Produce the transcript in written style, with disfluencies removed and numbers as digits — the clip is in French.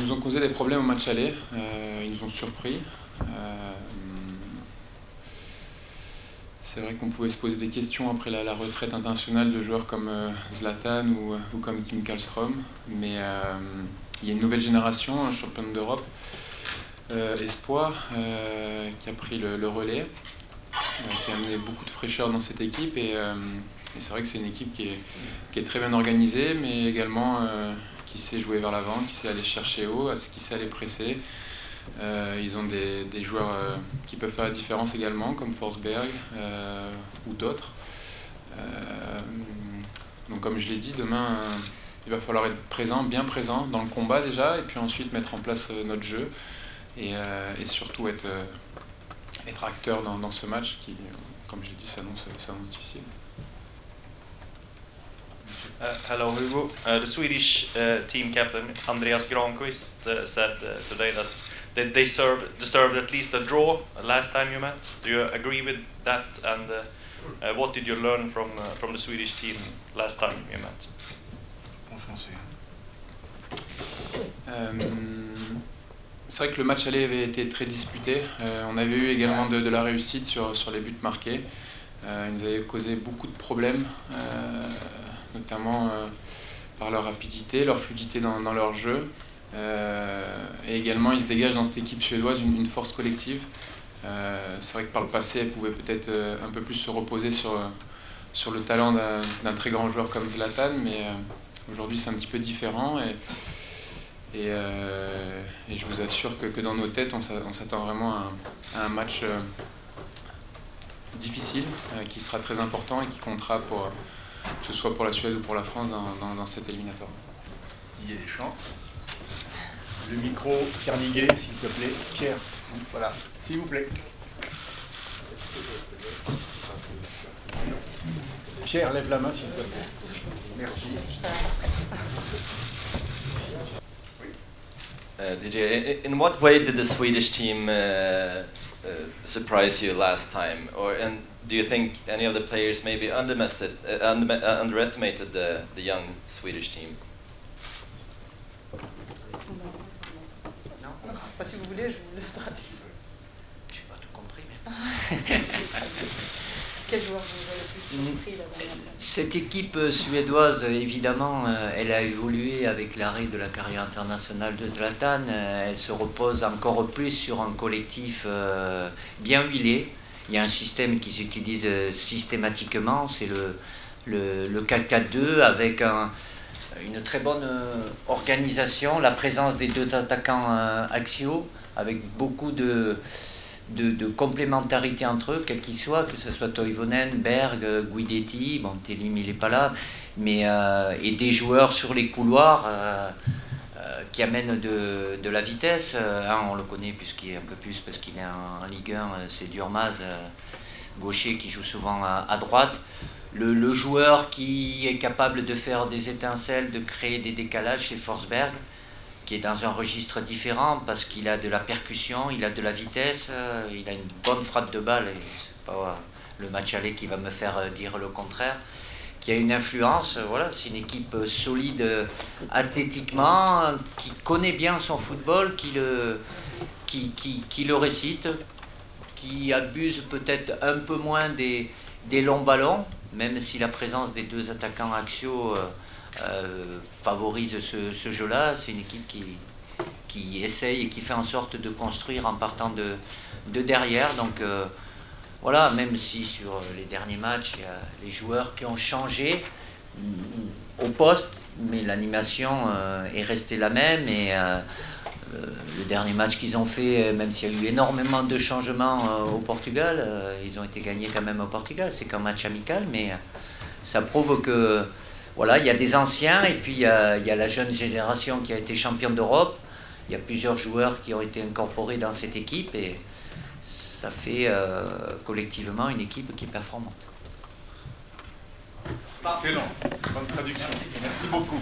nous ont causé des problèmes au match aller, ils nous ont surpris. C'est vrai qu'on pouvait se poser des questions après la retraite internationale de joueurs comme Zlatan ou comme Kim Kallström, mais il y a une nouvelle génération, un champion d'Europe, espoir, qui a pris le relais, qui a amené beaucoup de fraîcheur dans cette équipe, et c'est vrai que c'est une équipe qui est très bien organisée, mais également qui sait jouer vers l'avant, qui sait aller chercher haut, qui sait aller presser. Ils ont des joueurs qui peuvent faire la différence également, comme Forsberg ou d'autres. Donc comme je l'ai dit, demain, il va falloir être présent, bien présent dans le combat déjà, et puis ensuite mettre en place notre jeu, et surtout être acteur dans ce match qui, comme j'ai dit, s'annonce difficile. Hello, Hugo. The Swedish team captain Andreas Granqvist said today that they deserved at least a draw last time you met. Do you agree with that? And what did you learn from the Swedish team last time you met? En français. C'est vrai que le match aller avait été très disputé. On avait eu également de la réussite sur les buts marqués. Ils nous avaient causé beaucoup de problèmes, notamment par leur rapidité, leur fluidité dans leur jeu. Et également, il se dégage dans cette équipe suédoise une force collective. C'est vrai que par le passé, elle pouvait peut-être un peu plus se reposer sur le talent d'un très grand joueur comme Zlatan, mais aujourd'hui c'est un petit peu différent. Et je vous assure que dans nos têtes, on s'attend vraiment à un match difficile, qui sera très important et qui comptera que ce soit pour la Suède ou pour la France dans cet éliminatoire. Didier Deschamps. Le micro, Pierre Niguet, s'il te plaît. Pierre, voilà, s'il vous plaît. Pierre, lève la main, s'il te plaît. Merci. Didier, in what way did the Swedish team surprise you last time? And do you think any of the players maybe underestimated the young Swedish team? Enfin, si vous voulez, je vous le traduis. Je n'ai pas tout compris, mais... Quel joueur vous avez le plus surpris la dernière fois? Cette équipe suédoise, évidemment, elle a évolué avec l'arrêt de la carrière internationale de Zlatan. Elle se repose encore plus sur un collectif bien huilé. Il y a un système qui s'utilise systématiquement, c'est le 4-4-2 avec une très bonne organisation, la présence des deux attaquants axiaux, avec beaucoup de complémentarité entre eux, quels qu'ils soient, que ce soit Toivonen, Berg, Guidetti, bon, Telim il n'est pas là, mais et des joueurs sur les couloirs qui amènent de la vitesse. On le connaît puisqu'il est un peu plus parce qu'il est en Ligue 1, c'est Durmaz, gaucher, qui joue souvent à droite. Le joueur qui est capable de faire des étincelles, de créer des décalages, c'est Forsberg, qui est dans un registre différent parce qu'il a de la percussion, il a de la vitesse, il a une bonne frappe de balle, et c'est pas le match aller qui va me faire dire le contraire, qui a une influence. Voilà, c'est une équipe solide athlétiquement, qui connaît bien son football, qui le récite, qui abuse peut-être un peu moins des longs ballons, même si la présence des deux attaquants axiaux favorise ce jeu-là. C'est une équipe qui essaye et qui fait en sorte de construire en partant de derrière. Donc voilà, même si sur les derniers matchs, il y a les joueurs qui ont changé au poste, mais l'animation est restée la même. Et le dernier match qu'ils ont fait, même s'il y a eu énormément de changements au Portugal, ils ont été gagnés quand même au Portugal. C'est qu'un match amical, mais ça prouve que voilà, il y a des anciens et puis il y a la jeune génération qui a été championne d'Europe. Il y a plusieurs joueurs qui ont été incorporés dans cette équipe et ça fait collectivement une équipe qui est performante. Excellent, bonne traduction. Merci beaucoup.